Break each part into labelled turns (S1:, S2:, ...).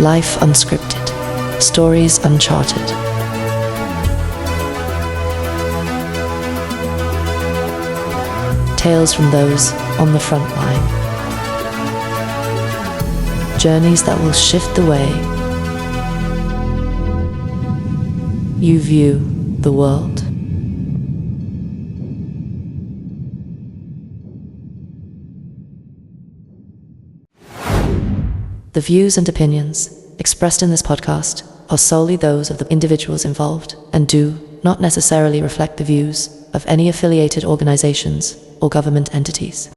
S1: Life unscripted, stories uncharted. Tales from those on the front line. Journeys that will shift the way you view the world. The views and opinions expressed in this podcast are solely those of the individuals involved and do not necessarily reflect the views of any affiliated organizations or government entities.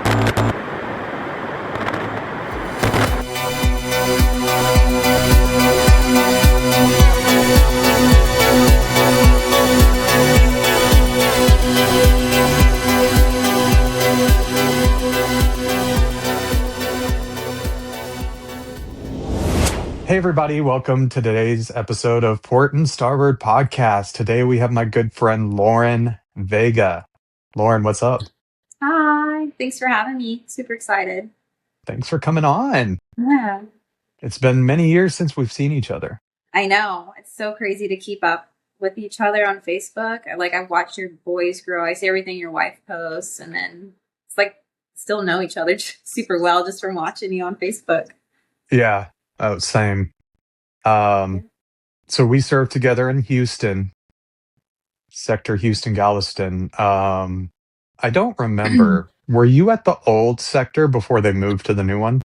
S2: Hey everybody, welcome to today's episode of Port and Starboard Podcast. Today we have my good friend Lauren Vega. Lauren, what's up?
S3: Hi, thanks for having me. Super excited.
S2: Thanks for coming on.
S3: Yeah.
S2: It's been many years since we've seen each other.
S3: I know. It's so crazy to keep up with each other on Facebook. I've watched your boys grow. I see everything your wife posts, and then it's like still know each other super well just from watching you on Facebook.
S2: Yeah, same. So we served together in Houston, Sector Houston Galveston. I don't remember. Were you at the old sector before they moved to the new one?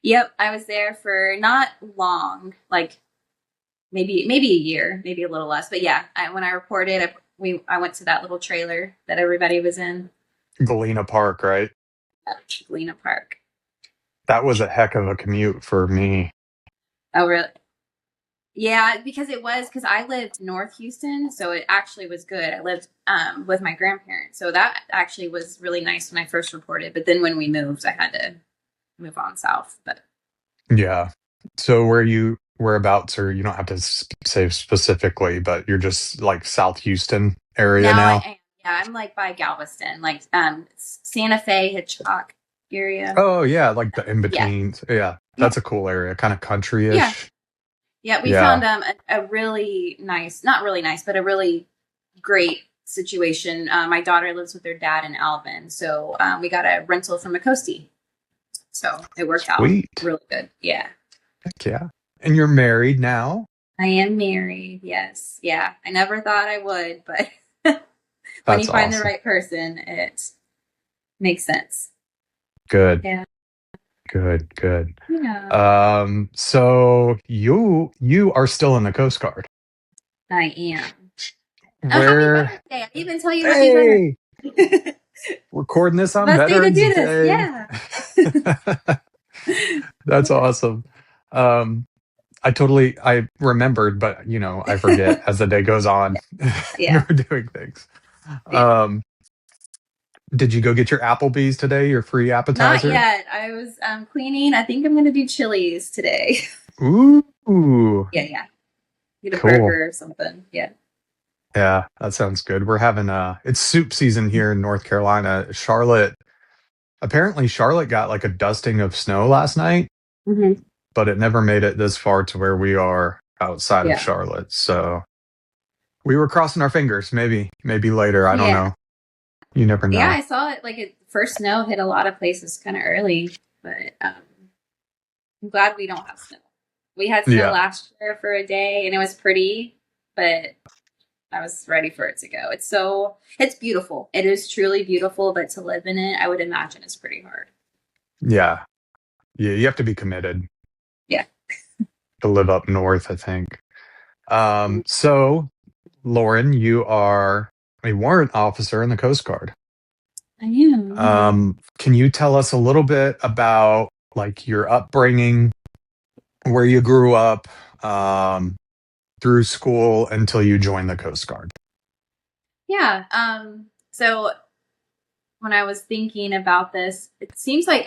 S3: Yep, I was there for not long, like maybe a year, maybe a little less. But yeah, when I reported, I went to that little trailer that everybody was in.
S2: Galena Park, right?
S3: Galena Park.
S2: That was a heck of a commute for me.
S3: Oh, really? Yeah, because I lived North Houston, so it actually was good. I lived with my grandparents, so that actually was really nice when I first reported. But then when we moved, I had to move on south. But
S2: Yeah. So whereabouts, or you don't have to say specifically, but you're just like South Houston area now?
S3: I'm like by Galveston, like Santa Fe, Hitchcock area.
S2: Oh yeah, like the in-between. Yeah. That's a cool area, kind of country-ish.
S3: Yeah, we found a really nice, not really nice, but a really great situation. My daughter lives with her dad in Alvin, so we got a rental from a coastie. So it worked out really good. Yeah.
S2: Heck yeah. And you're married now?
S3: I am married, yes. Yeah. I never thought I would, but when you find the right person, it makes sense.
S2: Good.
S3: Yeah.
S2: Good.
S3: Yeah.
S2: So you are still in the Coast Guard.
S3: I am.
S2: Where?
S3: Happy Veterans Day. I even tell you happy Veterans Day.
S2: Recording this on
S3: Best
S2: Veterans
S3: day to do this.
S2: Yeah. That's awesome. I remembered, but I forget as the day goes on.
S3: Yeah.
S2: You're doing things. Did you go get your Applebee's today, your free appetizer?
S3: Not yet. I was cleaning. I think I'm going to do Chili's today.
S2: Ooh.
S3: Yeah. Get a burger or something. Yeah.
S2: Yeah, that sounds good. We're having it's soup season here in North Carolina. Apparently Charlotte got like a dusting of snow last night, but it never made it this far to where we are outside of Charlotte. So we were crossing our fingers. Maybe later. I don't know. You never know.
S3: Yeah, I saw it. First snow hit a lot of places kind of early, but I'm glad we don't have snow. We had snow last year for a day, and it was pretty, but I was ready for it to go. It's beautiful. It is truly beautiful, but to live in it, I would imagine is pretty hard.
S2: Yeah. You have to be committed.
S3: Yeah.
S2: To live up north, I think. So, Lauren, you are a warrant officer in the Coast Guard.
S3: I am.
S2: Can you tell us a little bit about like your upbringing, where you grew up, through school until you joined the Coast Guard?
S3: Yeah. So when I was thinking about this, it seems like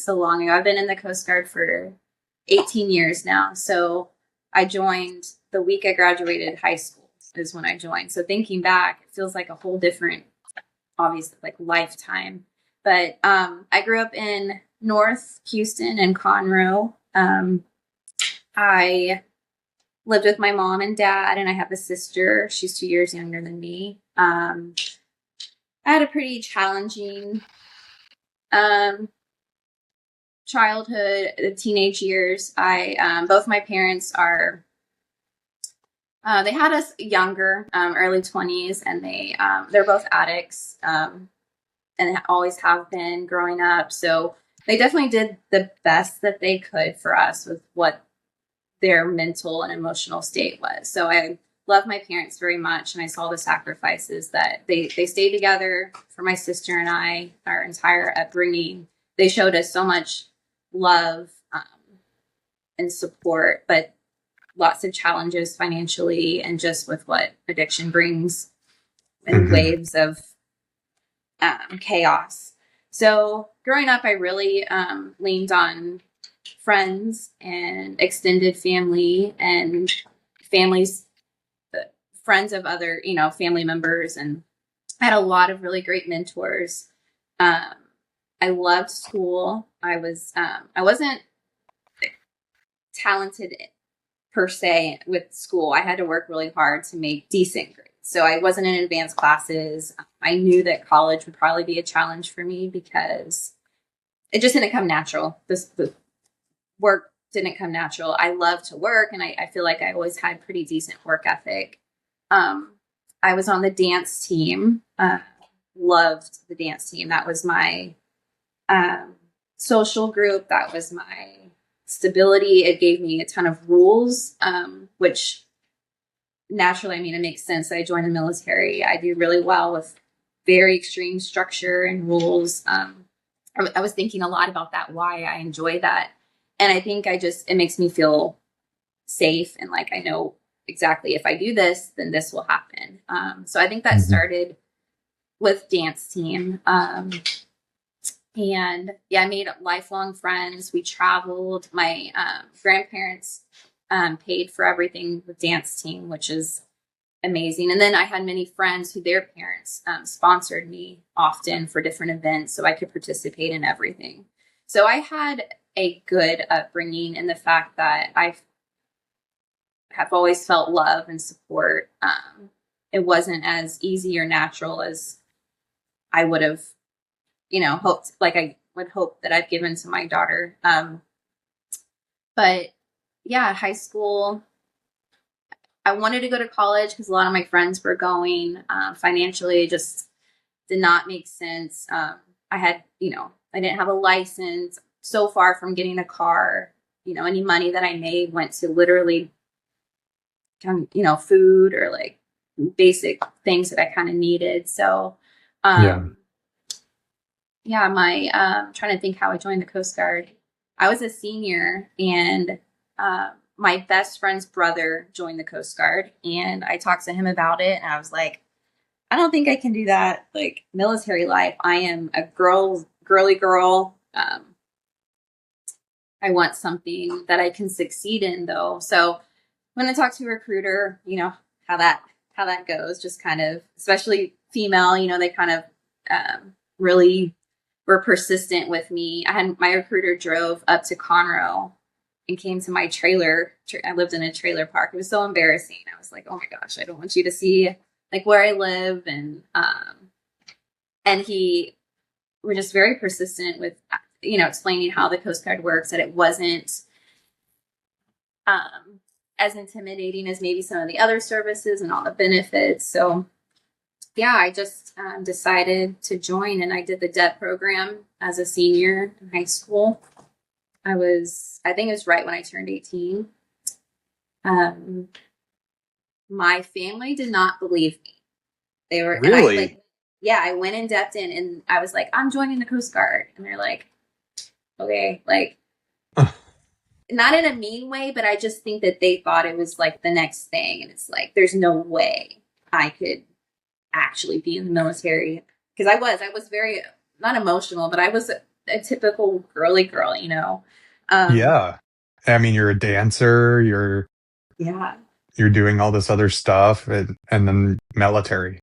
S3: so long ago. I've been in the Coast Guard for 18 years now. So I joined the week I graduated high school is when I joined. So thinking back, it feels like a whole different, obviously, like lifetime. But I grew up in North Houston and Conroe. I lived with my mom and dad, and I have a sister. She's 2 years younger than me. I had a pretty challenging childhood, the teenage years. I both my parents are they had us younger, early 20s, and they're both addicts, and always have been growing up. So they definitely did the best that they could for us with what their mental and emotional state was. So I love my parents very much, and I saw the sacrifices that they stayed together for my sister and I, our entire upbringing. They showed us so much love and support, but lots of challenges financially and just with what addiction brings and waves of chaos. So growing up, I really leaned on friends and extended family and families, friends of other, family members, and I had a lot of really great mentors. I loved school. I wasn't talented per se with school. I had to work really hard to make decent grades. So I wasn't in advanced classes. I knew that college would probably be a challenge for me because it just didn't come natural. The work didn't come natural. I love to work, and I feel like I always had pretty decent work ethic. I was on the dance team. Loved the dance team. That was my social group. That was my stability. It gave me a ton of rules, which naturally, it makes sense. I joined the military. I do really well with very extreme structure and rules. I was thinking a lot about that, why I enjoy that. And I think it makes me feel safe, and like I know exactly if I do this, then this will happen. So I think that started with dance team. And yeah, I made lifelong friends. We traveled. My grandparents paid for everything with dance team, which is amazing. And then I had many friends who their parents sponsored me often for different events, so I could participate in everything. So I had a good upbringing in the fact that I have always felt love and support. It wasn't as easy or natural as I would have, hoped, like I would hope that I've given to my daughter. But yeah, high school, I wanted to go to college because a lot of my friends were going. Financially, it just did not make sense. I had, I didn't have a license, so far from getting a car. Any money that I made went to literally, food or like basic things that I kind of needed. So, yeah, my trying to think how I joined the Coast Guard. I was a senior, and my best friend's brother joined the Coast Guard, and I talked to him about it, and I was like, I don't think I can do that, like military life. I am a girly girl. I want something that I can succeed in, though. So when I talk to a recruiter, how that goes, just kind of, especially female, they kind of really were persistent with me. My recruiter drove up to Conroe and came to my trailer. I lived in a trailer park. It was so embarrassing. I was like, oh my gosh, I don't want you to see like where I live. And he were just very persistent with, explaining how the Coast Guard works, that it wasn't as intimidating as maybe some of the other services and all the benefits. So yeah, I just decided to join, and I did the DEP program as a senior in high school. I think it was right when I turned 18. My family did not believe me. They were
S2: really?
S3: I went and DEP'd in, and I was like, I'm joining the Coast Guard. And they're like, okay, like, not in a mean way, but I just think that they thought it was like the next thing. And it's like, there's no way I could actually be in the military. Because I was very, not emotional, but I was a typical girly girl,
S2: Yeah. You're a dancer, you're doing all this other stuff, and then military.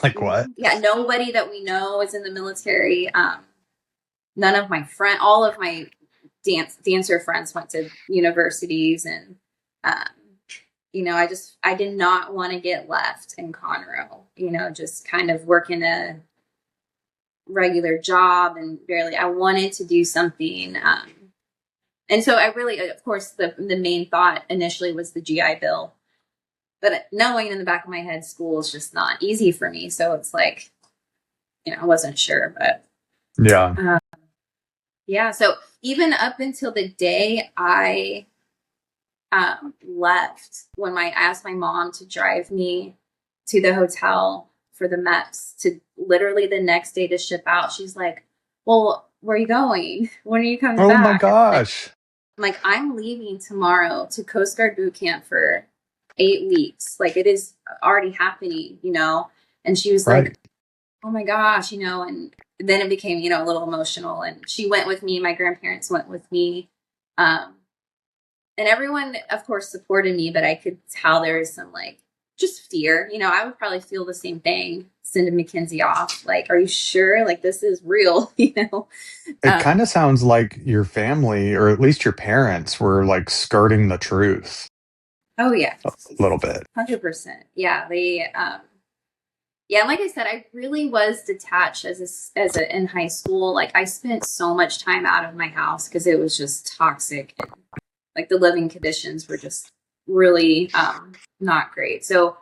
S2: Like what?
S3: Yeah, nobody that we know is in the military. None of my all of my dancer friends went to universities, and I did not want to get left in Conroe, just kind of working a regular job and barely. I wanted to do something. And so I really, of course, the main thought initially was the GI Bill. But knowing in the back of my head, school is just not easy for me. So it's like, I wasn't sure. But
S2: Yeah.
S3: yeah. So even up until the day I left, when I asked my mom to drive me to the hotel for the MEPS to literally the next day to ship out, she's like, well, where are you going? When are you coming back?
S2: Oh my gosh.
S3: I'm like, I'm leaving tomorrow to Coast Guard boot camp for 8 weeks. Like, it is already happening, And she was like, oh my gosh, and then it became, a little emotional. And she went with me. My grandparents went with me. And everyone, of course, supported me, but I could tell there was some just fear. I would probably feel the same thing, sending Mackenzie off. Like, are you sure? Like, this is real,
S2: It kind of sounds like your family, or at least your parents, were like skirting the truth.
S3: Oh yeah.
S2: A little bit.
S3: 100%. Yeah. They, yeah, like I said, I really was detached in high school. Like, I spent so much time out of my house because it was just toxic, and like the living conditions were just really not great. So,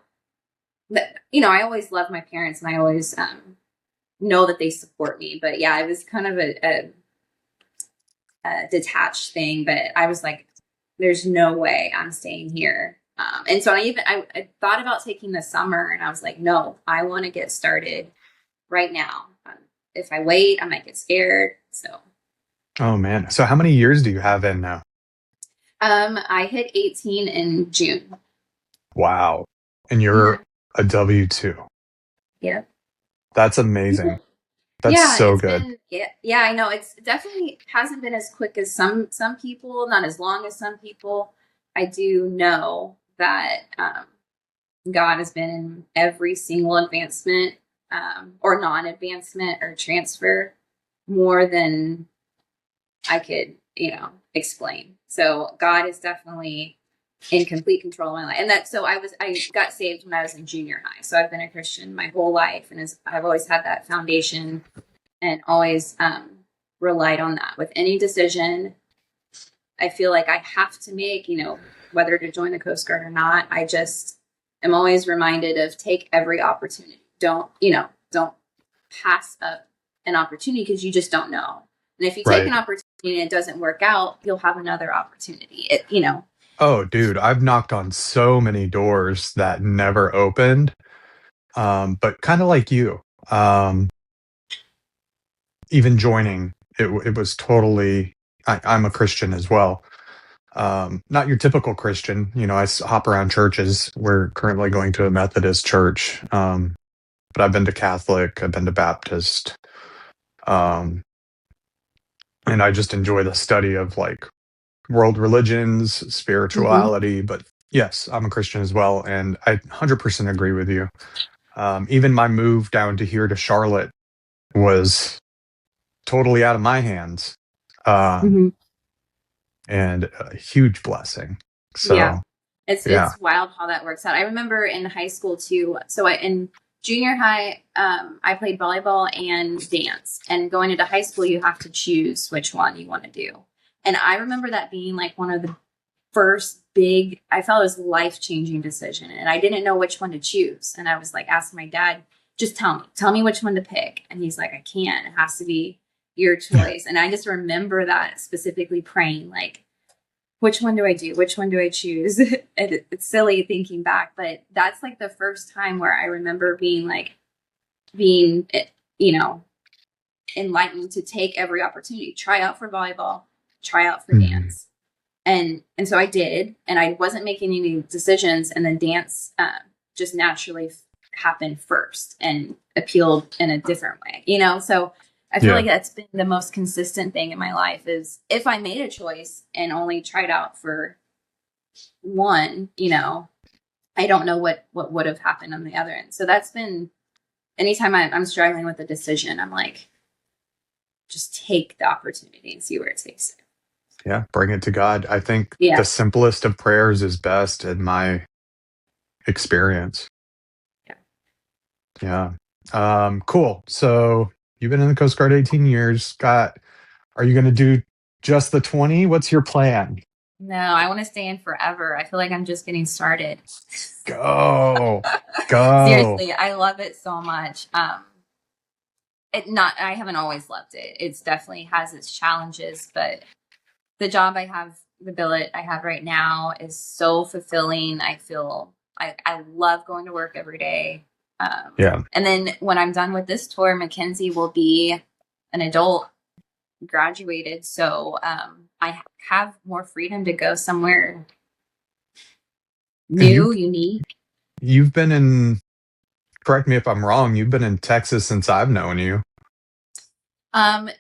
S3: I always love my parents, and I always know that they support me. But yeah, it was kind of a detached thing. But I was like, there's no way I'm staying here. And so I thought about taking the summer, and I was like, no, I want to get started right now. If I wait, I might get scared. So.
S2: Oh man. So how many years do you have in now?
S3: I hit 18 in June.
S2: Wow. And you're a W-2.
S3: Yeah.
S2: That's amazing. That's so good.
S3: Yeah, I know. It's definitely hasn't been as quick as some people, not as long as some people. I do know that God has been in every single advancement or non-advancement or transfer more than I could, explain. So God is definitely in complete control of my life. And I got saved when I was in junior high. So I've been a Christian my whole life, and I've always had that foundation and always relied on that with any decision I feel like I have to make, whether to join the Coast Guard or not. I just am always reminded of take every opportunity. Don't pass up an opportunity, because you just don't know. And if you take an opportunity and it doesn't work out, you'll have another opportunity.
S2: Oh, dude, I've knocked on so many doors that never opened. But kind of like you, even joining, it was totally, I'm a Christian as well. Not your typical Christian. I hop around churches. We're currently going to a Methodist church. But I've been to Catholic, I've been to Baptist. And I just enjoy the study of like world religions, spirituality. But yes, I'm a Christian as well. And I 100% agree with you. Even my move down to here to Charlotte was totally out of my hands. And a huge blessing. So
S3: yeah, it's wild how that works out. I remember in high school too. So in junior high, I played volleyball and dance. And going into high school, you have to choose which one you want to do. And I remember that being like one of the first big, I felt it was life-changing decision. And I didn't know which one to choose. And I was like asking my dad, just tell me which one to pick. And he's like, I can't, it has to be your choice. And I just remember that specifically praying, like, which one do I do? Which one do I choose? It's silly thinking back, but that's like the first time where I remember being enlightened to take every opportunity, try out for volleyball, try out for dance. And so I did, and I wasn't making any decisions. And then dance just naturally happened first and appealed in a different way, so I feel like that's been the most consistent thing in my life is if I made a choice and only tried out for one, I don't know what would have happened on the other end. So that's been, anytime I'm struggling with a decision, I'm like, just take the opportunity and see where it takes it.
S2: Yeah, bring it to God. I think
S3: Yeah.
S2: the simplest of prayers is best in my experience. Yeah. Cool. So you've been in the Coast Guard 18 years. Are you going to do just the 20? What's your plan?
S3: No, I want to stay in forever. I feel like I'm just getting started.
S2: Go. Go.
S3: Seriously, I love it so much. I haven't always loved it. It's definitely has its challenges, but the job I have, the billet I have right now is so fulfilling. I feel I love going to work every day.
S2: Yeah.
S3: And then when I'm done with this tour, Mackenzie will be an adult, graduated. So I have more freedom to go somewhere new, unique.
S2: You've been in, correct me if I'm wrong, you've been in Texas since I've known you.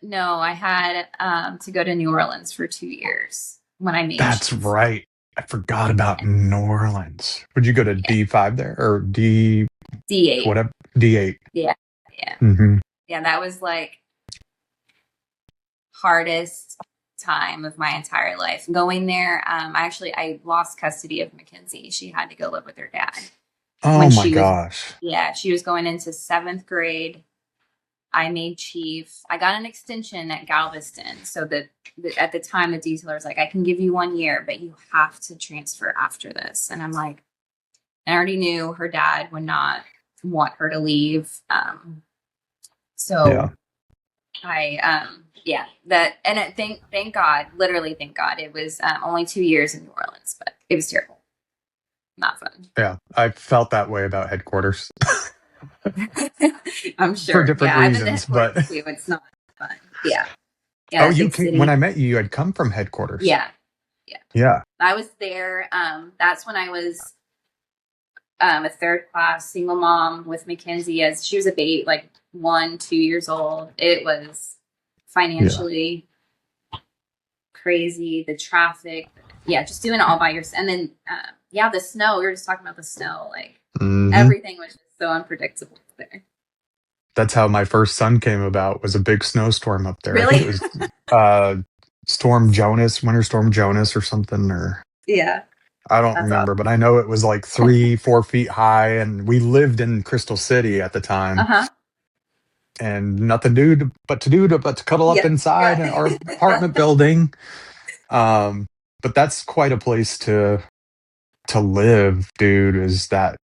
S3: No, I had to go to New Orleans for 2 years when I made
S2: That's
S3: cheese.
S2: right. I forgot about New Orleans. Would you go to D5 there or D
S3: D8.
S2: whatever? D8.
S3: Yeah.
S2: Mm-hmm.
S3: Yeah, that was like hardest time of my entire life. Going there, I lost custody of Mackenzie. She had to go live with her dad.
S2: Oh my gosh.
S3: She was going into 7th grade. I made chief. I got an extension at Galveston. So that at the time, the detailer was like, I can give you 1 year, but you have to transfer after this. And I'm like, I already knew her dad would not want her to leave.
S2: Yeah.
S3: Thank God, literally thank God. It was only 2 years in New Orleans, but it was terrible. Not fun.
S2: Yeah. I felt that way about headquarters.
S3: I'm sure.
S2: For different reasons, but
S3: too. It's not fun. Yeah.
S2: Oh, when I met you, you had come from headquarters.
S3: Yeah.
S2: Yeah.
S3: I was there. That's when I was a 3rd class single mom with Mackenzie as she was a baby, like 1-2 years old. It was financially crazy. The traffic. Yeah. Just doing it all by yourself. And then, the snow, we were just talking about the snow, like everything was just so unpredictable there.
S2: That's how my first son came about, was a big snowstorm up there.
S3: Really?
S2: I think it was Winter Storm Jonas or something, or I don't remember, but I know it was like 3-4 feet high, and we lived in Crystal City at the time. And nothing but to cuddle up inside our apartment building. But that's quite a place to live, dude, is that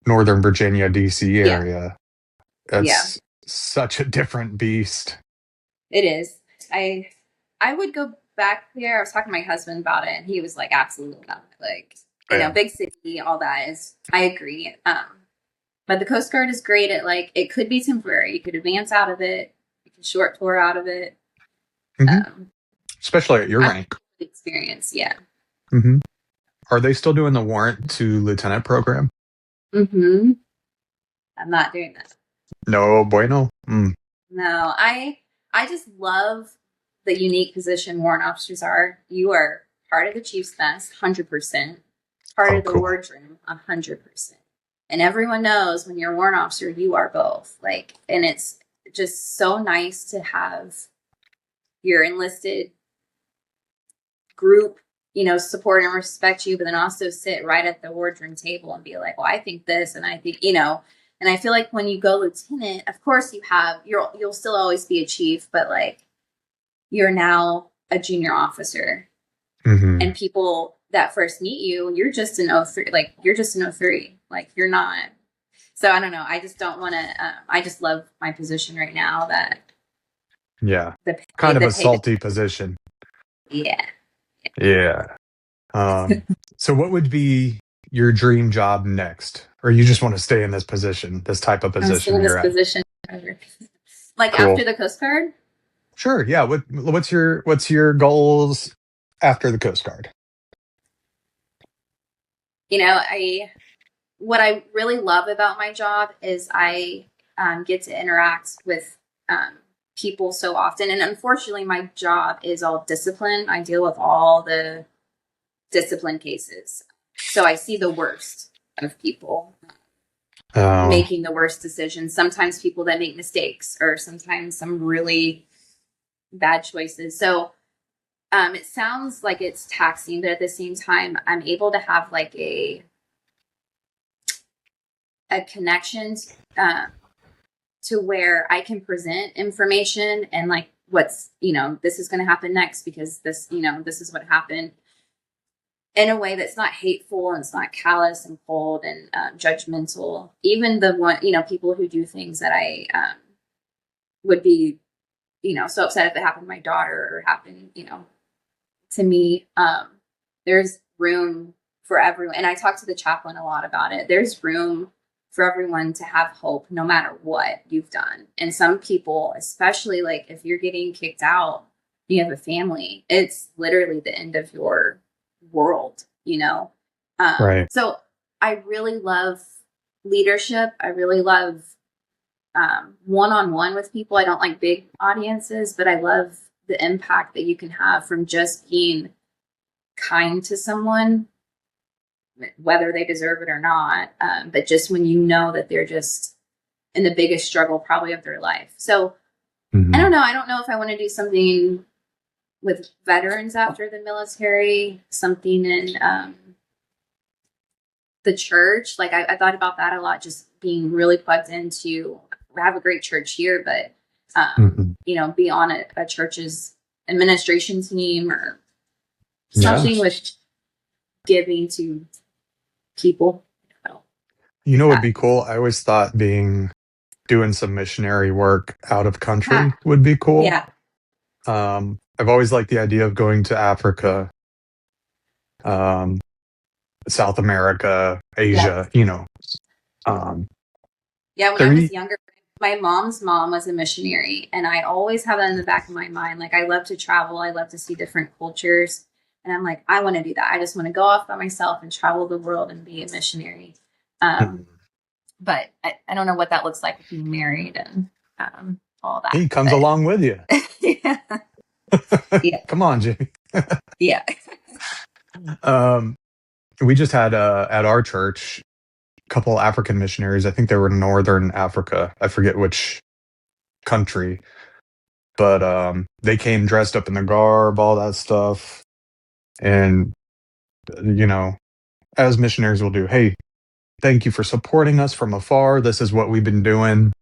S2: Northern Virginia, DC area. That's such a different beast.
S3: It is. I would go back there. I was talking to my husband about it, and he was like, absolutely not. Like, big city, all that is, I agree. But the Coast Guard is great at, like, it could be temporary. You could advance out of it. You can short tour out of it.
S2: Especially at your rank.
S3: Experience, yeah.
S2: Are they still doing the warrant to lieutenant program?
S3: I'm not doing that.
S2: No bueno.
S3: No, I just love the unique position warrant officers are. You are part of the chief's mess, 100%. Part of the wardroom, 100%. And everyone knows when you're a warrant officer, you are both. Like, and it's just so nice to have your enlisted group, support and respect you, but then also sit right at the wardroom table and be like, well, I think this, and I think, and I feel like when you go lieutenant, of course you'll still always be a chief, but like you're now a junior officer. And people that first meet you, you're just an 03, like you're just an 03, like you're not. So I don't know. I just don't want to, I just love my position right now that.
S2: Yeah. Kind of a salty position.
S3: Yeah.
S2: Yeah. So what would be your dream job next? Or you just want to stay in this position, this type of position you're at?
S3: Like after the Coast Guard?
S2: Sure. Yeah. What's your goals after the Coast Guard?
S3: What I really love about my job is I get to interact with people so often. And unfortunately, my job is all discipline. I deal with all the discipline cases. So I see the worst of people making the worst decisions. Sometimes people that make mistakes, or sometimes some really bad choices. So It sounds like it's taxing, but at the same time, I'm able to have like a connection to where I can present information and like what's, this is going to happen next because this, this is what happened, in a way that's not hateful and it's not callous and cold and judgmental. Even the one, people who do things that I would be, so upset if it happened to my daughter or happened, to me. There's room for everyone. And I talk to the chaplain a lot about it. There's room for everyone to have hope no matter what you've done. And some people, especially like if you're getting kicked out, you have a family, it's literally the end of your world,
S2: Right.
S3: So I really love leadership. I really love one-on-one with people. I don't like big audiences, but I love the impact that you can have from just being kind to someone, whether they deserve it or not. But just when you know that they're just in the biggest struggle probably of their life. So I don't know. I don't know if I want to do something with veterans after the military, something in the church. Like I thought about that a lot, just being really plugged into, we have a great church here, but be on a church's administration team or something with giving to people.
S2: Would be cool. I always thought doing some missionary work out of country would be cool.
S3: Yeah.
S2: I've always liked the idea of going to Africa, South America, Asia,
S3: Yeah, when I was younger, my mom's mom was a missionary, and I always have that in the back of my mind. Like, I love to travel. I love to see different cultures. And I'm like, I want to do that. I just want to go off by myself and travel the world and be a missionary. But I don't know what that looks like with being married and all that.
S2: He comes along with you.
S3: Yeah. Yeah.
S2: Come on, Jamie.
S3: Yeah.
S2: We just had at our church a couple African missionaries. I think they were in Northern Africa. I forget which country, but they came dressed up in the garb, all that stuff, and as missionaries will do. Hey, thank you for supporting us from afar. This is what we've been doing,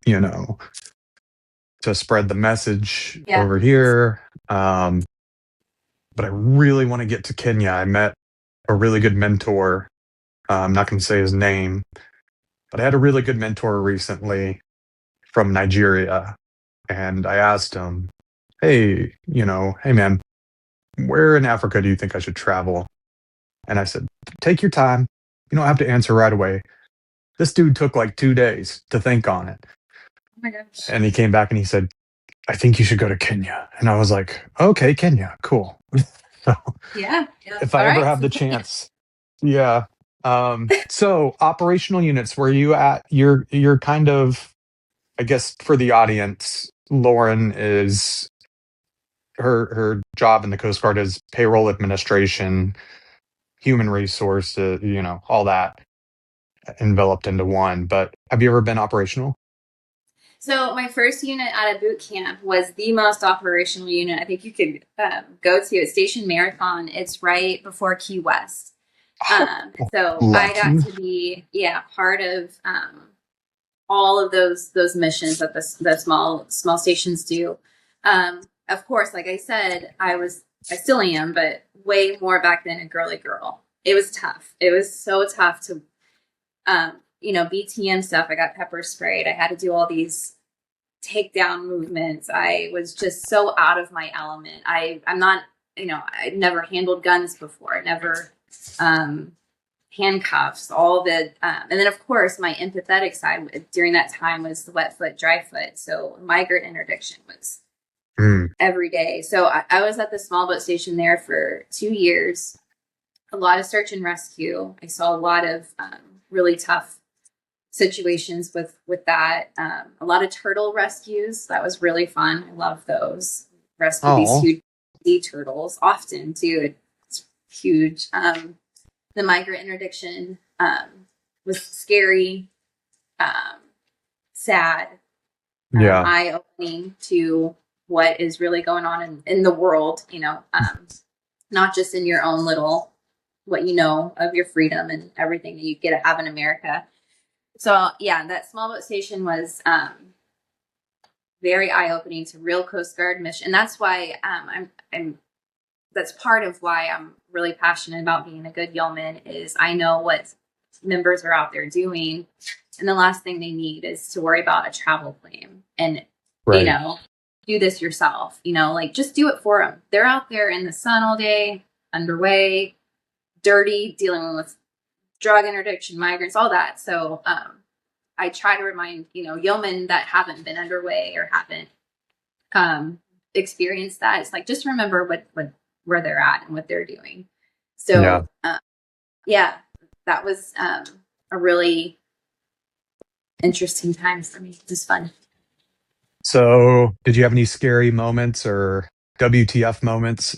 S2: to spread the message over here. But I really want to get to Kenya. I met a really good mentor. I'm not going to say his name, but I had a really good mentor recently from Nigeria. And I asked him, hey, hey, man, where in Africa do you think I should travel? And I said, take your time. You don't have to answer right away. This dude took like 2 days to think on it.
S3: Oh my gosh.
S2: And he came back and he said, I think you should go to Kenya. And I was like, okay, Kenya, cool. So
S3: Yeah.
S2: if I ever have the chance. Yeah. So operational units, where you at? You're kind of, I guess for the audience, Lauren is her job in the Coast Guard is payroll administration, human resource, all that enveloped into one. But have you ever been operational?
S3: So my first unit out of boot camp was the most operational unit I think you could go to. It's Station Marathon. It's right before Key West. So I got to be part of all of those missions that the small stations do. Of course, like I said, I still am, but way more back then a girly girl. It was tough. It was so tough to BTM stuff. I got pepper sprayed. I had to do all these takedown movements. I was just so out of my element. I'm not, I'd never handled guns before. I never handcuffs, all the, and then of course my empathetic side during that time was the wet foot, dry foot. So migrant interdiction was every day. So I was at the small boat station there for 2 years. A lot of search and rescue. I saw a lot of really tough situations with that. A lot of turtle rescues. That was really fun. I love those. Rescue these huge sea turtles often too. It's huge. The migrant interdiction was scary, sad, eye-opening to what is really going on in the world, you know, not just in your own little, what you know of your freedom and everything that you get to have in America. So yeah, that small boat station was very eye-opening. To real Coast Guard mission. And that's why that's part of why I'm really passionate about being a good yeoman, is I know what members are out there doing. And the last thing they need is to worry about a travel claim and, you know, do this yourself, you know, like just do it for them. They're out there in the sun all day, underway, dirty, dealing with drug interdiction, migrants, all that. So I try to remind, you know, yeomen that haven't been underway or haven't experienced that. It's like, just remember where they're at and what they're doing. So yeah, that was a really interesting time for me. It was fun.
S2: So did you have any scary moments or WTF moments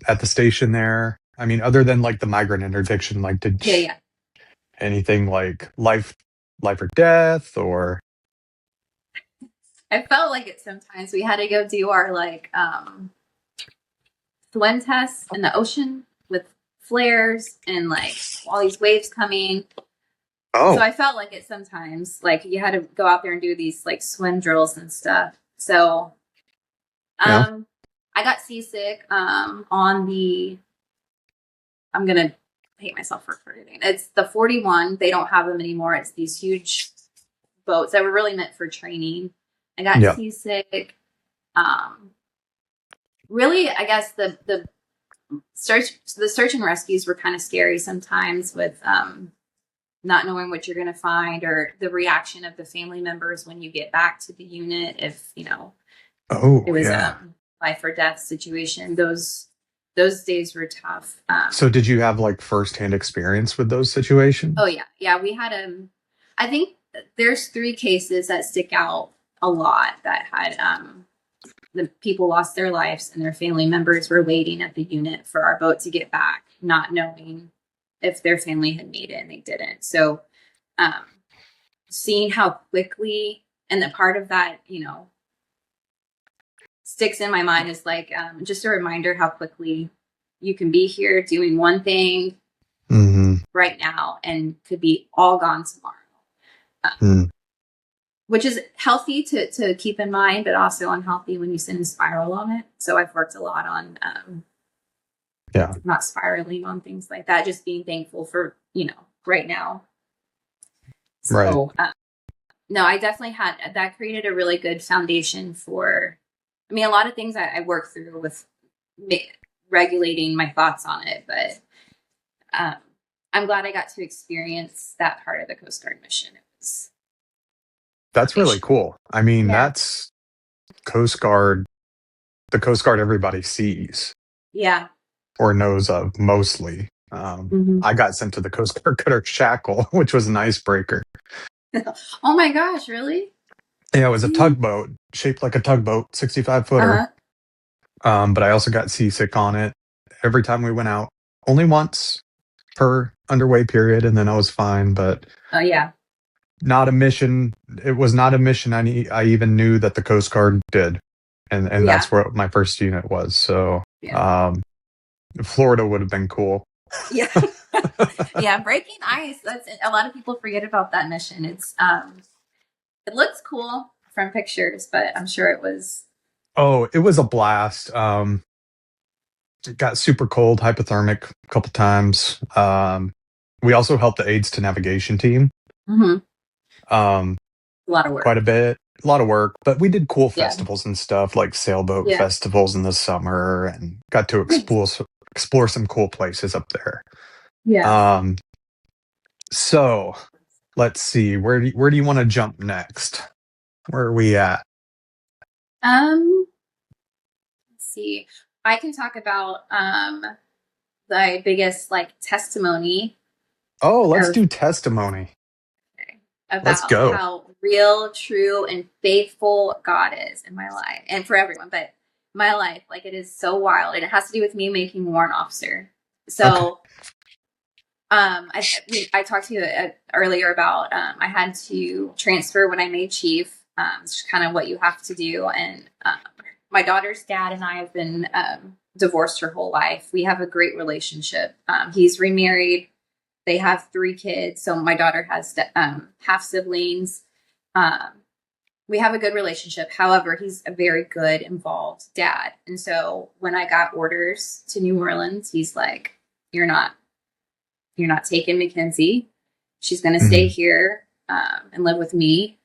S2: at the station there? I mean, other than like the migrant interdiction, like did anything like life or death, or?
S3: I felt like it sometimes. We had to go do our like swim tests in the ocean with flares and like all these waves coming.
S2: Oh.
S3: So I felt like it sometimes. Like you had to go out there and do these like swim drills and stuff. So I got seasick on the, I'm gonna hate myself for forgetting. It's the 41. They don't have them anymore. It's these huge boats that were really meant for training. I got seasick. Really, I guess the search and rescues were kind of scary sometimes, with not knowing what you're going to find, or the reaction of the family members when you get back to the unit. If you know, it was a life or death situation. Those days were tough.
S2: So did you have like firsthand experience with those situations?
S3: Oh yeah. We had I think there's 3 cases that stick out a lot that had the people lost their lives and their family members were waiting at the unit for our boat to get back, not knowing if their family had made it, and they didn't. So seeing how quickly, and the part of that, you know, sticks in my mind is like just a reminder how quickly you can be here doing one thing right now and could be all gone tomorrow. Which is healthy to keep in mind, but also unhealthy when you sit and spiral on it. So I've worked a lot on not spiraling on things like that, just being thankful for, you know, right now. So no, I definitely had, that created a really good foundation for, I mean, a lot of things I worked through with regulating my thoughts on it, but I'm glad I got to experience that part of the Coast Guard mission.
S2: That's really cool. I mean, that's Coast Guard, the Coast Guard everybody sees.
S3: Yeah.
S2: Or knows of, mostly. I got sent to the Coast Guard cutter Shackle, which was an icebreaker.
S3: Oh my gosh, really?
S2: Yeah, it was a tugboat, shaped like a tugboat, 65-footer. But I also got seasick on it every time we went out. Only once per underway period, and then I was fine. But not a mission. It was not a mission I even knew that the Coast Guard did, and that's where my first unit was. So Florida would have been cool.
S3: Breaking ice. That's a lot of people forget about that mission. It's it looks cool from pictures, but I'm sure it was.
S2: Oh, it was a blast. It got super cold, hypothermic a couple times. We also helped the AIDS to Navigation team.
S3: A lot of work.
S2: Quite a lot of work, but we did cool festivals and stuff, like sailboat festivals in the summer, and got to explore some cool places up there. So let's see, where do you want to jump next? Where are we at?
S3: Let's see. I can talk about the biggest like testimony.
S2: Oh, let's do testimony.
S3: About how real, true, and faithful God is in my life, and for everyone, but my life, like, it is so wild, and it has to do with me making warrant officer. So, I talked to you earlier about I had to transfer when I made chief. It's kind of what you have to do, and my daughter's dad and I have been divorced her whole life. We have a great relationship. He's remarried. They have 3 kids. So my daughter has half siblings. We have a good relationship. However, he's a very good, involved dad. And so when I got orders to New Orleans, he's like, you're not taking Mackenzie. She's going to stay here and live with me.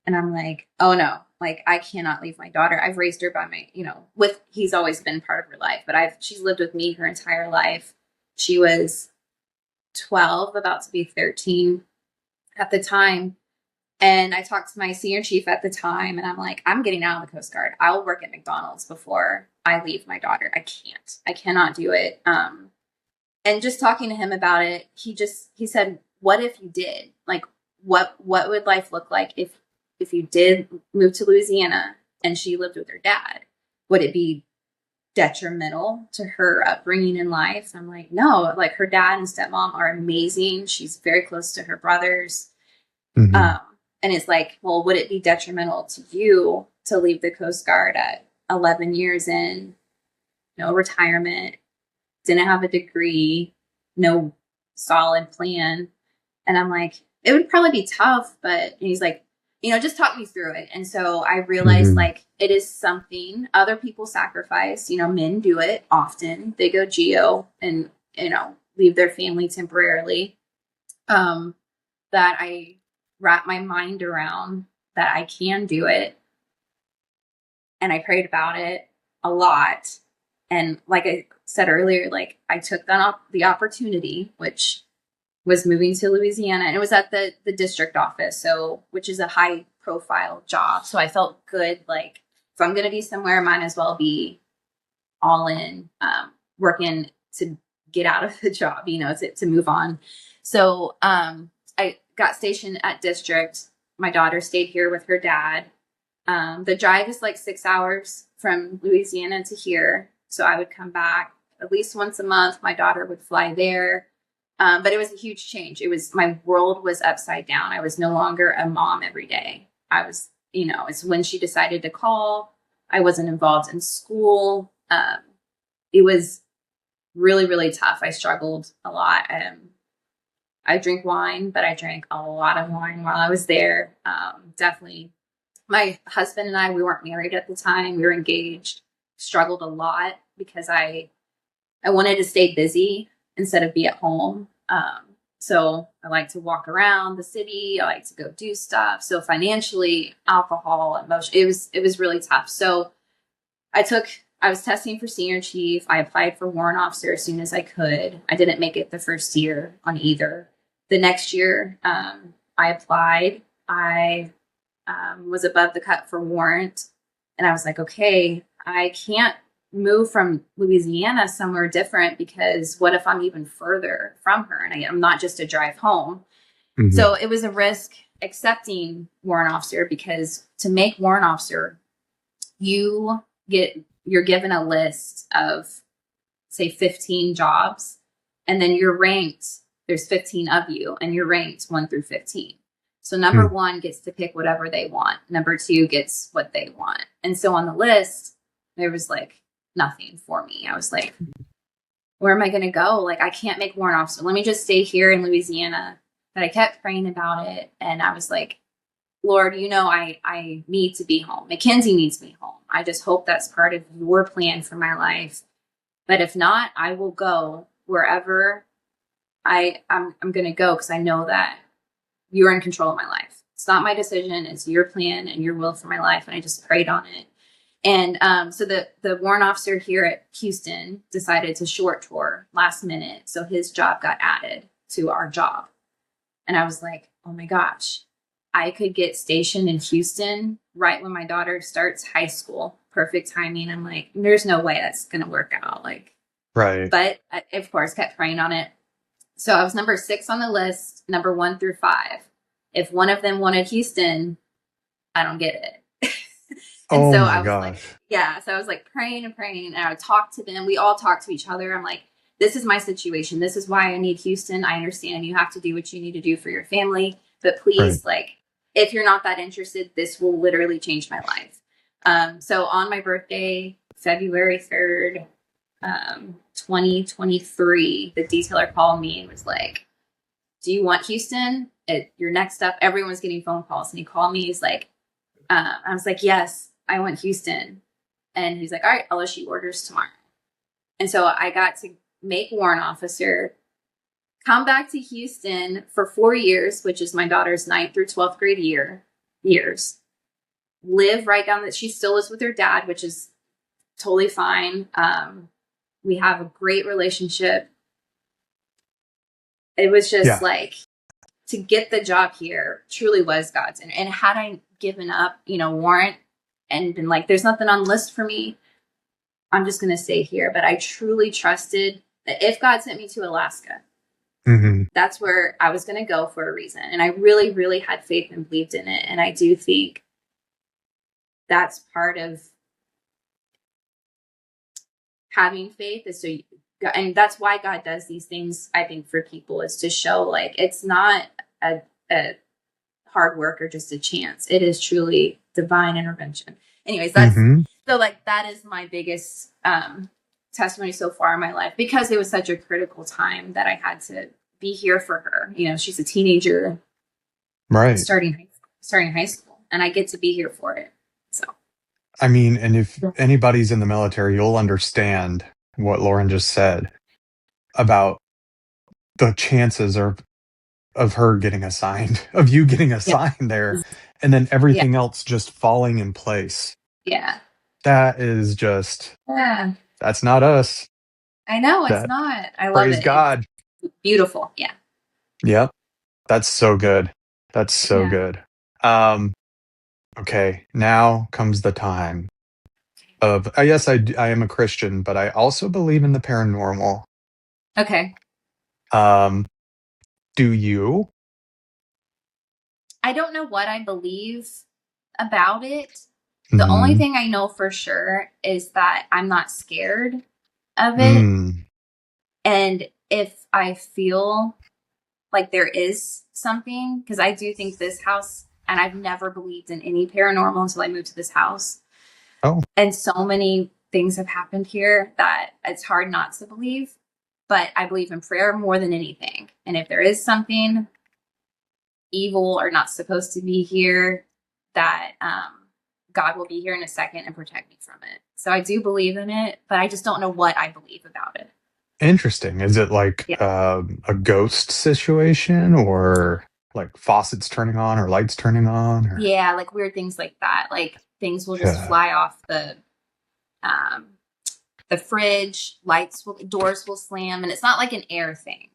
S3: And I'm like, oh no, like I cannot leave my daughter. I've raised her by my, he's always been part of her life, but she's lived with me her entire life. She was 12, about to be 13 at the time. And I talked to my senior chief at the time, and I'm like, I'm getting out of the Coast Guard. I'll work at McDonald's before I leave my daughter. I cannot do it. And just talking to him about it, he said, what if you did? Like, what would life look like if you did move to Louisiana and she lived with her dad? Would it be detrimental to her upbringing in life? I'm like, no, like her dad and stepmom are amazing. She's very close to her brothers. And it's like, well, would it be detrimental to you to leave the Coast Guard at 11 years in, no retirement, didn't have a degree, no solid plan? And I'm like, it would probably be tough, but he's like, just talk me through it. And so I realized like it is something other people sacrifice. Men do it often. They go geo and, leave their family temporarily. That I wrap my mind around that I can do it. And I prayed about it a lot. And like I said earlier, like I took the opportunity, which was moving to Louisiana, and it was at the district office. So, which is a high profile job. So I felt good. Like if I'm going to be somewhere, I might as well be all in, working to get out of the job, to move on. So, I got stationed at district. My daughter stayed here with her dad. The drive is like 6 hours from Louisiana to here. So I would come back at least once a month. My daughter would fly there. But it was a huge change. My world was upside down. I was no longer a mom every day. I was, it's when she decided to call. I wasn't involved in school. It was really, really tough. I struggled a lot. I drink wine, but I drank a lot of wine while I was there. Definitely. My husband and I, we weren't married at the time. We were engaged. Struggled a lot because I wanted to stay busy instead of be at home. So I like to walk around the city. I like to go do stuff. So financially, alcohol, emotion, it was really tough. So I was testing for senior chief. I applied for warrant officer as soon as I could. I didn't make it the first year on either. The next year, I applied. I was above the cut for warrant. And I was like, okay, I can't move from Louisiana somewhere different because what if I'm even further from her and I'm not just a drive home? So it was a risk accepting warrant officer, because to make warrant officer, you're given a list of say 15 jobs, and then you're ranked, there's 15 of you and you're ranked 1 through 15. So number 1 gets to pick whatever they want. Number 2 gets what they want. And so on the list, there was like nothing for me. I was like, where am I going to go? Like, I can't make warrant officer. Let me just stay here in Louisiana. But I kept praying about it. And I was like, Lord, I need to be home. Mackenzie needs me home. I just hope that's part of your plan for my life. But if not, I will go wherever I'm going to go, because I know that you're in control of my life. It's not my decision. It's your plan and your will for my life. And I just prayed on it. And so the warrant officer here at Houston decided to short tour last minute. So his job got added to our job. And I was like, oh my gosh, I could get stationed in Houston right when my daughter starts high school. Perfect timing. I'm like, there's no way that's going to work out. Like,
S2: Right.
S3: But I, of course, kept praying on it. So I was number 6 on the list, number 1 through 5. If one of them wanted Houston, I don't get it. And so I was like, yeah. So I was like praying and praying, and I would talk to them. We all talk to each other. I'm like, this is my situation. This is why I need Houston. I understand you have to do what you need to do for your family, but please, like, if you're not that interested, this will literally change my life. So on my birthday, February 3rd, 2023, the detailer called me and was like, do you want Houston? You're next up. Everyone's getting phone calls. And he called me. He's like, I was like, yes, I want Houston. And he's like, all right, I'll issue orders tomorrow. And so I got to make warrant officer, come back to Houston for 4 years, which is my daughter's 9th through 12th grade years. Live right down that she still lives with her dad, which is totally fine. We have a great relationship. It was just like, to get the job here truly was God's. And had I given up, warrant and been like, there's nothing on the list for me, I'm just going to stay here. But I truly trusted that if God sent me to Alaska, that's where I was going to go for a reason. And I really, really had faith and believed in it. And I do think that's part of having faith, is and that's why God does these things, I think, for people, is to show like it's not a hard work or just a chance. It is truly divine intervention. Anyways, that's so like that is my biggest testimony so far in my life, because it was such a critical time that I had to be here for her. She's a teenager,
S2: right?
S3: Starting high school, and I get to be here for it. So,
S2: I mean, and if anybody's in the military, you'll understand what Lauren just said about the chances of her getting assigned, of you getting assigned there, and then everything else just falling in place.
S3: Yeah.
S2: That is just, that's not us.
S3: I know, it's not. I love it.
S2: Praise God.
S3: It's beautiful. Yeah.
S2: Yep. That's so good. That's so good. Okay, now comes the time of, yes, I am a Christian, but I also believe in the paranormal.
S3: Okay.
S2: Do you?
S3: I don't know what I believe about it. The only thing I know for sure is that I'm not scared of it. And if I feel like there is something, because I do think this house, and I've never believed in any paranormal until I moved to this house.
S2: Oh.
S3: And so many things have happened here that it's hard not to believe. But I believe in prayer more than anything. And if there is something evil or not supposed to be here, that God will be here in a second and protect me from it. So I do believe in it, but I just don't know what I believe about it.
S2: Interesting. Is it like a ghost situation, or like faucets turning on or lights turning on? Or?
S3: Yeah, like weird things like that. Like things will just fly off the fridge, doors will slam, and it's not like an air thing.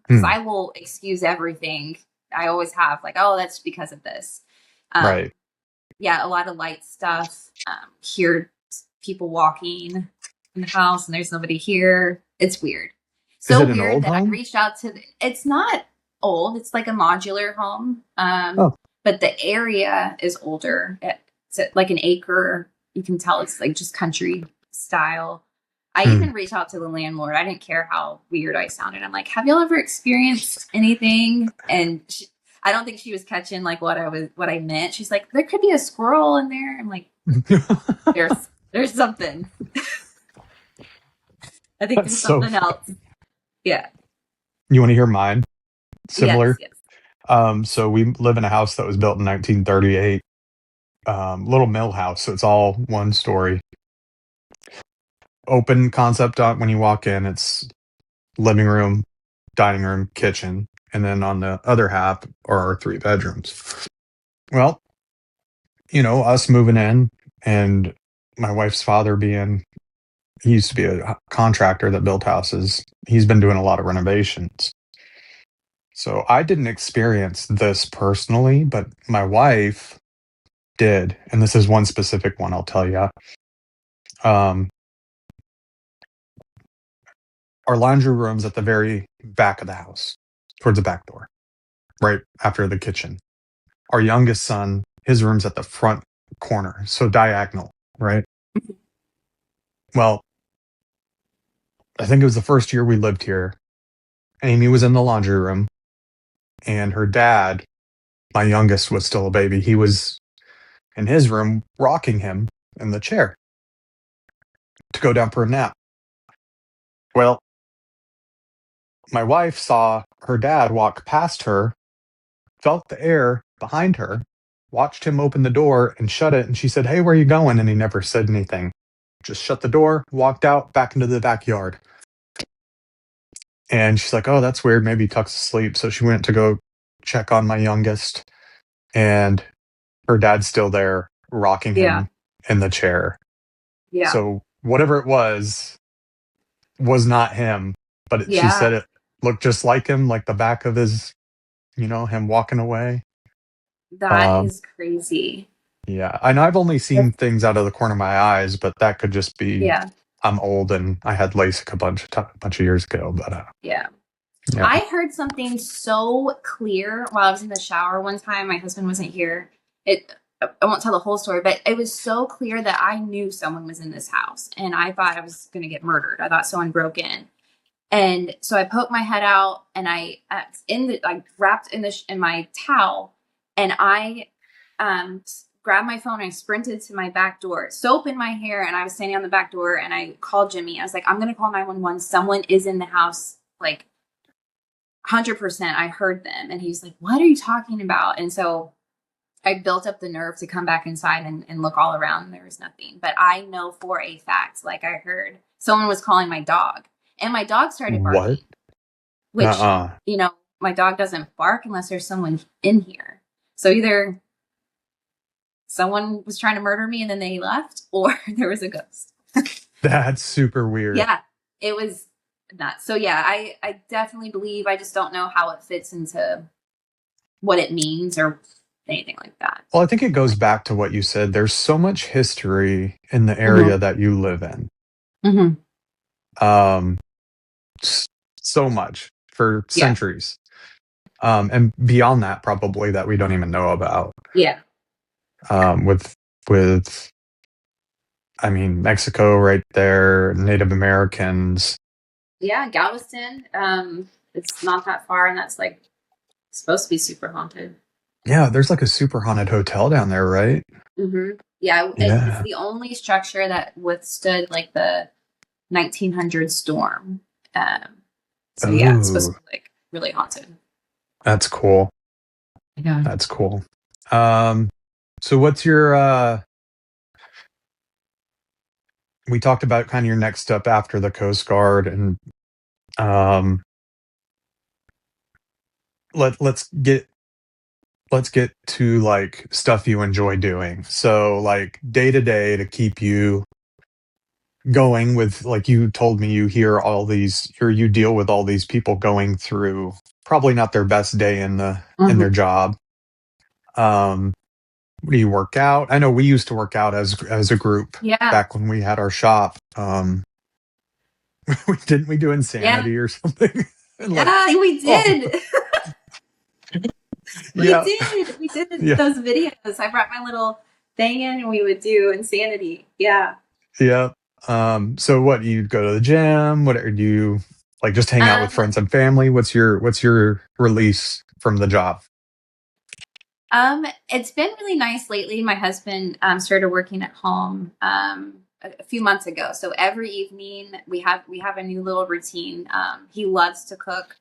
S3: Because I will excuse everything. I always have, like, oh, that's because of this.
S2: Right.
S3: Yeah, a lot of light stuff. Hear people walking in the house, and there's nobody here. It's weird. So
S2: Is it
S3: weird that
S2: home?
S3: I reached out to. It's not old. It's like a modular home. But the area is older. It's like an acre. You can tell it's like just country style. I even reached out to the landlord. I didn't care how weird I sounded. I'm like, have y'all ever experienced anything? And I don't think she was catching like what I meant. She's like, there could be a squirrel in there. I'm like, there's something. I think there's something else. Yeah.
S2: You want to hear mine? Similar.
S3: Yes.
S2: So we live in a house that was built in 1938. Little mill house. So it's all one story. Open concept when you walk in, it's living room, dining room, kitchen, and then on the other half are our 3 bedrooms. Well, us moving in, and my wife's father he used to be a contractor that built houses. He's been doing a lot of renovations. So I didn't experience this personally, but my wife did. And this is one specific one I'll tell you. Our laundry room's at the very back of the house, towards the back door, right after the kitchen. Our youngest son, his room's at the front corner, so diagonal, right? Well, I think it was the first year we lived here. Amy was in the laundry room, and her dad, my youngest, was still a baby. He was in his room rocking him in the chair to go down for a nap. Well, my wife saw her dad walk past her, felt the air behind her, watched him open the door and shut it. And she said, "Hey, where are you going?" And he never said anything. Just shut the door, walked out back into the backyard. And she's like, "Oh, that's weird. Maybe Tuck's asleep." So she went to go check on my youngest, and her dad's still there, rocking
S3: Yeah.
S2: him in the chair.
S3: Yeah.
S2: So whatever it was not him, but she said
S3: Yeah.
S2: it looked just like him, like the back of his, him walking away.
S3: That is crazy.
S2: Yeah, I know I've only seen things out of the corner of my eyes, but that could just be
S3: Yeah.
S2: I'm old and I had LASIK a bunch of years ago. But
S3: Yeah.
S2: yeah.
S3: I heard something so clear while I was in the shower one time. My husband wasn't here. I won't tell the whole story, but it was so clear that I knew someone was in this house, and I thought I was going to get murdered. I thought someone broke in, and so I poked my head out, and I wrapped in my towel, and I grabbed my phone and I sprinted to my back door, soap in my hair, and I was standing on the back door, and I called Jimmy. I was like, "I'm going to call 911. Someone is in the house, like 100%. I heard them." And he's like, "What are you talking about?" And so I built up the nerve to come back inside and look all around, and there was nothing. But I know for a fact, like I heard someone was calling my dog, and my dog started barking.
S2: What?
S3: Which, my dog doesn't bark unless there's someone in here. So either someone was trying to murder me and then they left, or there was a ghost.
S2: That's super weird.
S3: Yeah, it was nuts. So yeah, I definitely believe. I just don't know how it fits into what it means or anything like that.
S2: Well, I think it goes back to what you said. There's so much history in the area that you live in.
S3: Mm-hmm.
S2: So much for centuries. And beyond that, probably that we don't even know about.
S3: Yeah.
S2: With I mean, Mexico right there, Native Americans.
S3: Yeah, Galveston. It's not that far, and that's like supposed to be super haunted.
S2: Yeah, there's like a super haunted hotel down there, right?
S3: Mm-hmm. Yeah, it's the only structure that withstood like the 1900 storm. So yeah, it's supposed to be like really haunted.
S2: That's cool.
S3: Yeah.
S2: That's cool. So what's your we talked about kind of your next step after the Coast Guard, and let's get to like stuff you enjoy doing. So like day to day to keep you going with, like you told me, you hear all these, or you deal with all these people going through probably not their best day in their job. Do you work out? I know we used to work out as a group back when we had our shop. Didn't we do Insanity or something?
S3: We did. We did those videos. I brought my little thing in and we would do Insanity. Yeah.
S2: So what, you go to the gym? What do you like, just hang out with friends and family? What's your release from the job?
S3: It's been really nice lately. My husband started working at home a few months ago. So every evening we have a new little routine. He loves to cook.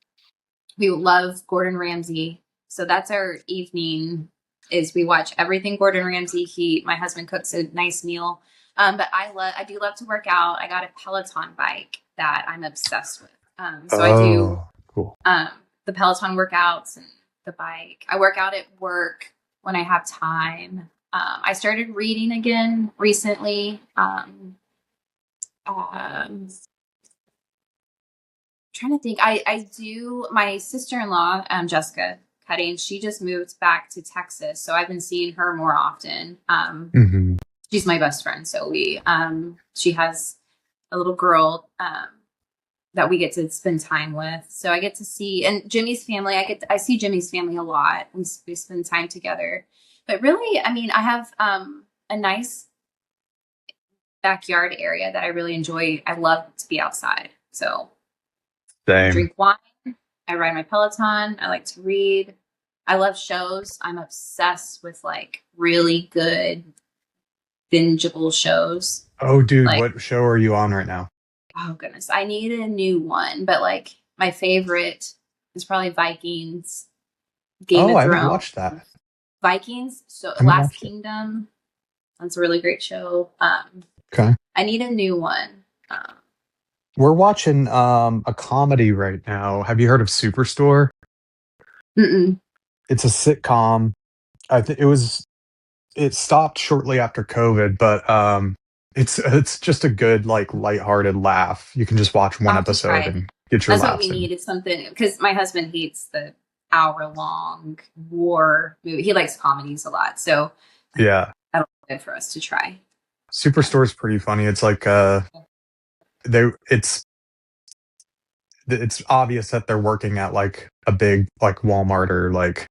S3: We love Gordon Ramsay. So that's our evening, is we watch everything Gordon Ramsay. My husband cooks a nice meal. But I do love to work out. I got a Peloton bike that I'm obsessed with. So I do
S2: cool.
S3: The Peloton workouts and the bike. I work out at work when I have time. I started reading again recently. Trying to think. I do. My sister-in-law, Jessica Cutting, she just moved back to Texas, so I've been seeing her more often. She's my best friend, so she has a little girl that we get to spend time with. So I get to see, and Jimmy's family. I see Jimmy's family a lot. We spend time together. But really, I mean, I have a nice backyard area that I really enjoy. I love to be outside. So
S2: Same.
S3: I drink wine. I ride my Peloton. I like to read. I love shows. I'm obsessed with like really good bingeable shows.
S2: Oh, dude,
S3: Like,
S2: what show are you on right now?
S3: oh goodness, I need a new one. But like my favorite is probably Vikings, Game
S2: Oh,
S3: of
S2: I haven't
S3: Thrones,
S2: watched that.
S3: Vikings. So
S2: I haven't
S3: Last
S2: watched it.
S3: Kingdom. That's a really great show.
S2: Okay.
S3: I need a new one. Um,
S2: We're watching a comedy right now. Have you heard of Superstore?
S3: mm-mm.
S2: It's a sitcom. I think it stopped shortly after COVID, but it's just a good like lighthearted laugh. You can just watch one
S3: I'll have to try
S2: episode
S3: it.
S2: and get your
S3: That's what
S2: laughs
S3: we
S2: in.
S3: need. Is something because my husband hates the hour-long war movie. He likes comedies a lot, so
S2: Yeah.
S3: that'll be good for us to try.
S2: Superstore is pretty funny. It's like they it's obvious that they're working at like a big like Walmart or like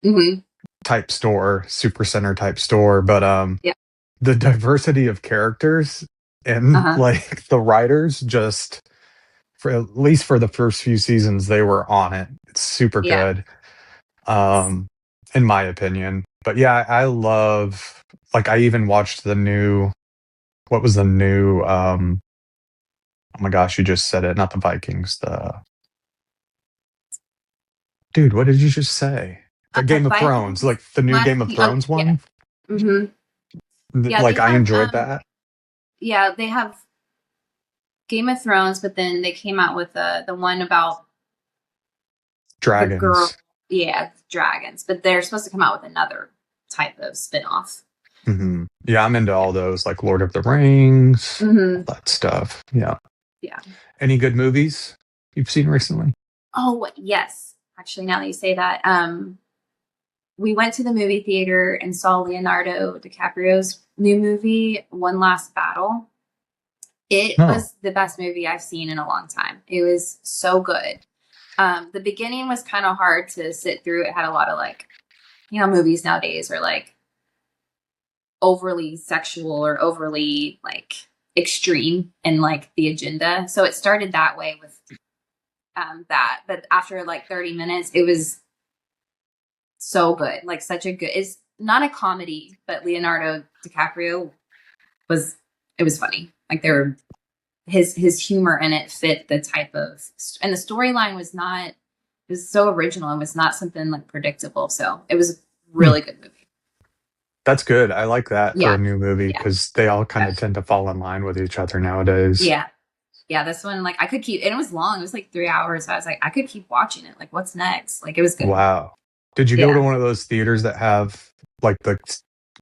S3: Mm-hmm.
S2: type store, super center type store, but
S3: Yeah.
S2: the diversity of characters and
S3: Uh-huh.
S2: like the writers just for at least for the first few seasons they were on it. It's super
S3: Yeah.
S2: good. In my opinion. But yeah, I love like I even watched the new what was the new oh my gosh, you just said it, not the Vikings, the dude, what did you just say? The Game of Thrones,
S3: Vikings.
S2: like the new
S3: Last
S2: Game of
S3: King. Oh
S2: Thrones
S3: yeah.
S2: one.
S3: Mm-hmm. Yeah, they
S2: Like I
S3: have
S2: enjoyed that.
S3: yeah, they have Game of Thrones, but then they came out with the one about the girl.
S2: Dragons.
S3: Yeah, dragons. But they're supposed to come out with another type of spin-off.
S2: Yeah, I'm into all those, like Lord of the Rings, all
S3: Mm-hmm.
S2: that stuff. Yeah.
S3: Yeah.
S2: Any good movies you've seen recently?
S3: Oh yes. Actually, now that you say that, we went to the movie theater and saw Leonardo DiCaprio's new movie, One Last Battle. It
S2: No.
S3: was the best movie I've seen in a long time. It was so good. The beginning was kind of hard to sit through. It had a lot of like, movies nowadays are like overly sexual or overly like extreme in like the agenda. So it started that way with that. But after like 30 minutes, it was so good. Like such a good, it's not a comedy, but Leonardo DiCaprio it was funny. Like there were his humor in it fit the type of, and the storyline was not, it was so original and was not something like predictable. So it was a
S2: Hmm.
S3: really good movie.
S2: That's good. I like that for
S3: Yeah.
S2: a new movie
S3: Yeah.
S2: because they all kind of tend to fall in line with each other nowadays.
S3: Yeah. Yeah. This one, like I could keep, and it was long. It was like 3 hours. So I was like, I could keep watching it. Like what's next? Like it was good.
S2: Wow. Did you go
S3: Yeah.
S2: to one of those theaters that have like the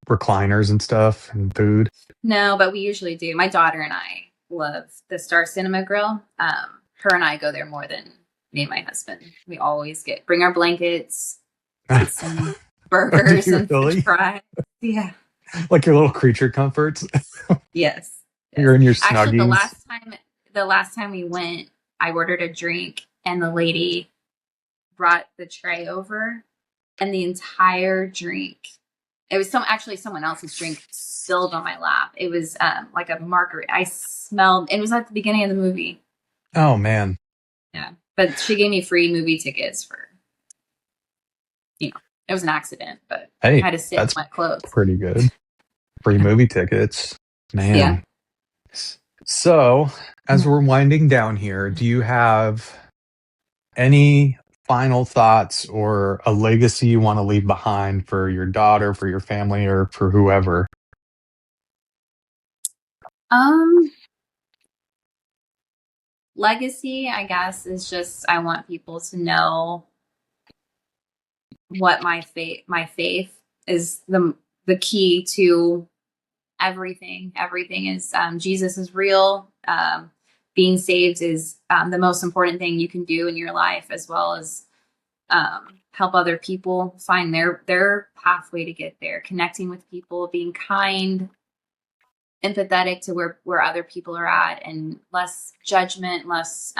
S2: recliners and stuff and food?
S3: No, but we usually do. My daughter and I love the Star Cinema Grill. Her and I go there more than me and my husband. We always bring our blankets, get some burgers and
S2: really?
S3: French fries. Yeah.
S2: Like your little creature comforts?
S3: Yes.
S2: You're in your
S3: Actually,
S2: snuggies.
S3: the last time we went, I ordered a drink and the lady brought the tray over and the entire drink, it was someone else's drink spilled on my lap. It was like a margarita. I smelled, it was at the beginning of the movie.
S2: Oh man.
S3: Yeah. But she gave me free movie tickets for, it was an accident, but
S2: Hey,
S3: I had to sit in
S2: that's
S3: my clothes.
S2: pretty good. Free movie tickets. Man.
S3: Yeah.
S2: So, as we're winding down here, do you have any final thoughts or a legacy you want to leave behind for your daughter, for your family, or for whoever?
S3: Legacy, I guess, is just I want people to know what my faith is the key to everything. Everything is Jesus is real. Being saved is the most important thing you can do in your life, as well as help other people find their pathway to get there. Connecting with people, being kind, empathetic to where other people are at, and less judgment, less.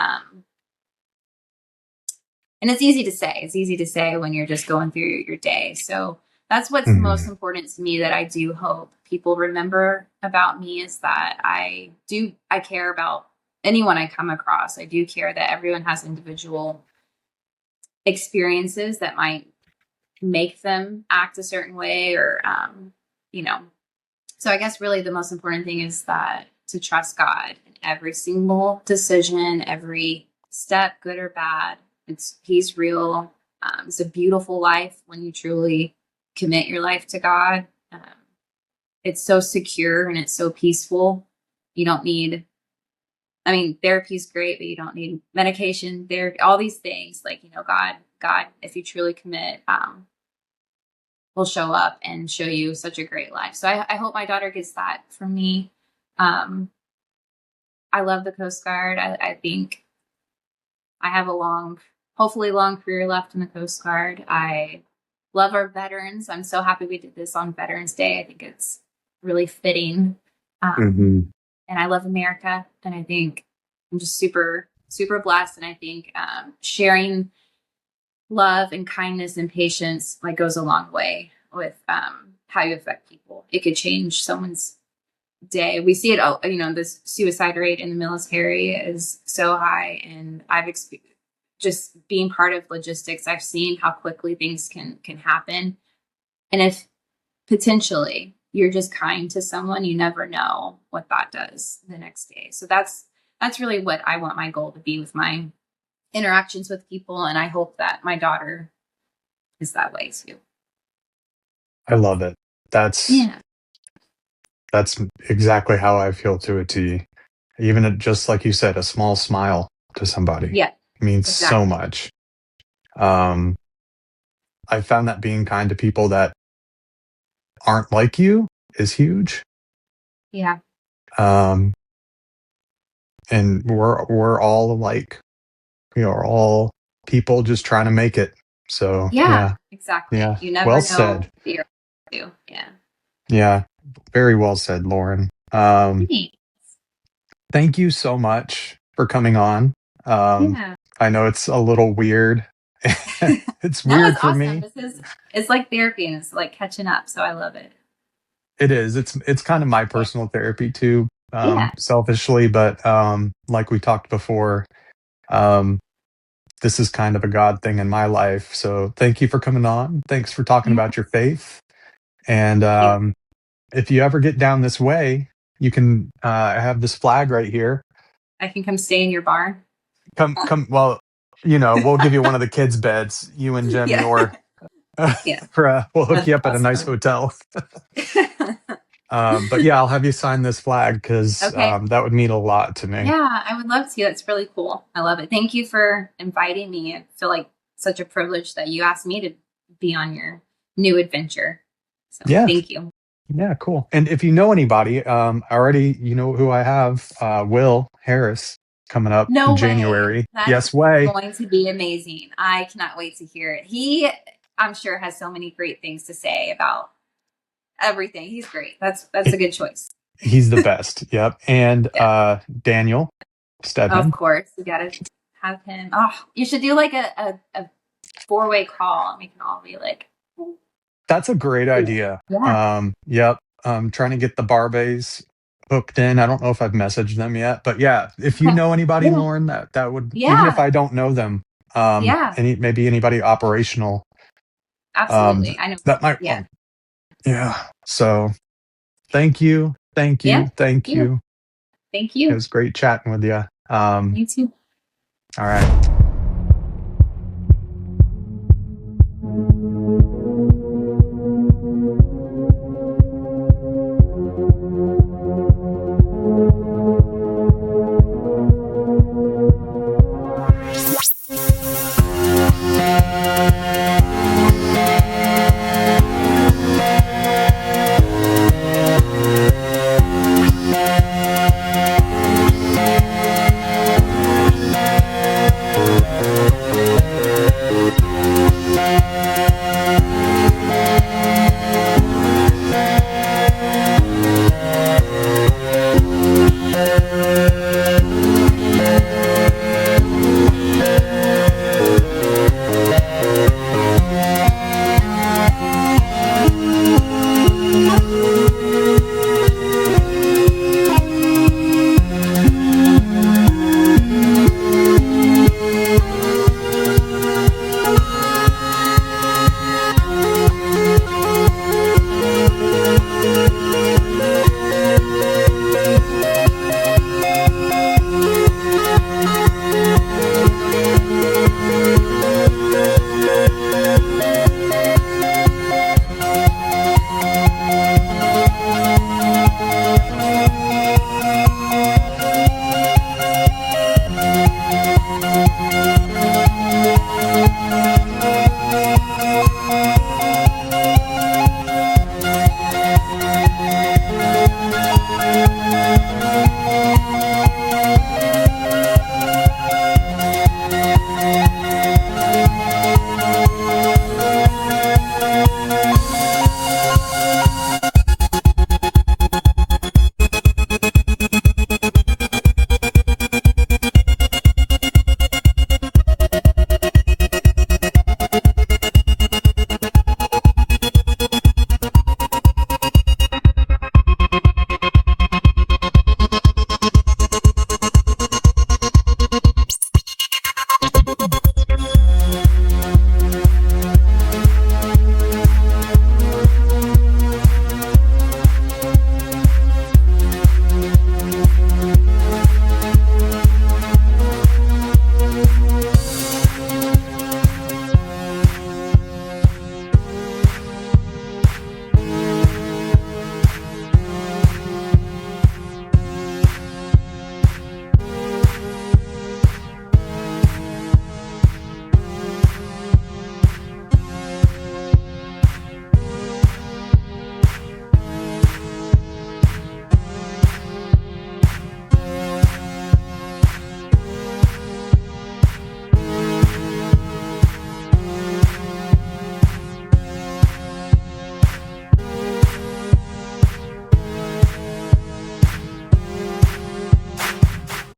S3: And it's easy to say when you're just going through your day. So that's what's most important to me, that I do hope people remember about me, is that I care about anyone I come across. I do care that everyone has individual experiences that might make them act a certain way, or, So I guess really the most important thing is that to trust God in every single decision, every step, good or bad. He's real. It's a beautiful life when you truly commit your life to God. It's so secure and it's so peaceful. You don't need, I mean, therapy's great, but you don't need medication, therapy, all these things. Like, God, if you truly commit, will show up and show you such a great life. So I hope my daughter gets that from me. I love the Coast Guard. I think I have hopefully long career left in the Coast Guard. I love our veterans. I'm so happy we did this on Veterans Day. I think it's really fitting. And I love America. And I think I'm just super, super blessed. And I think sharing love and kindness and patience goes a long way with how you affect people. It could change someone's day. We see it, the suicide rate in the military is so high, and I've experienced, just being part of logistics, I've seen how quickly things can happen. And if potentially you're just kind to someone, you never know what that does the next day. So that's really what I want my goal to be with my interactions with people, and I hope that my daughter is that way too.
S2: I love it. That's exactly how I feel to a T. Even just like you said, a small smile to somebody means so much. I found that being kind to people that aren't like you is huge.
S3: Yeah.
S2: And we're all alike. We are all people just trying to make it. So yeah,
S3: exactly.
S2: Yeah.
S3: You never
S2: Well
S3: know.
S2: said.
S3: Yeah.
S2: Yeah. Very well said, Lauren. Thank you so much for coming on. I know it's a little weird. It's weird for
S3: awesome.
S2: me.
S3: It's like therapy, and it's like catching up. So I love it.
S2: It is. It's kind of my personal therapy too, selfishly, but like we talked before, this is kind of a God thing in my life. So thank you for coming on. Thanks for talking about your faith. And if you ever get down this way, you can have this flag right here.
S3: I can come stay in your barn.
S2: Come. Well, we'll give you one of the kids' beds, you and Jenny, or we'll hook you up at a nice hotel. But yeah, I'll have you sign this flag because that would mean a lot to me.
S3: Yeah, I would love to. That's really cool. I love it. Thank you for inviting me. I feel like such a privilege that you asked me to be on your new adventure. So thank you.
S2: Yeah, cool. And if you know anybody, already, you know who I have, Will Harris coming up in January.
S3: That's going to be amazing. I cannot wait to hear it. He, I'm sure, has so many great things to say about everything. He's great. That's a good choice.
S2: He's the best. Yep. And Daniel Stedman.
S3: Of course. You got to have him. Oh, you should do like a 4-way call, and we can all be like.
S2: That's a great idea. Yep. Trying to get the Barbays hooked in. I don't know if I've messaged them yet, but yeah, if you know anybody, Lauren, that would, even if I don't know them, maybe anybody operational.
S3: Absolutely. I know
S2: that might. So thank you. Thank you. Thank you.
S3: Thank you.
S2: It was great chatting with you.
S3: You too.
S2: All right.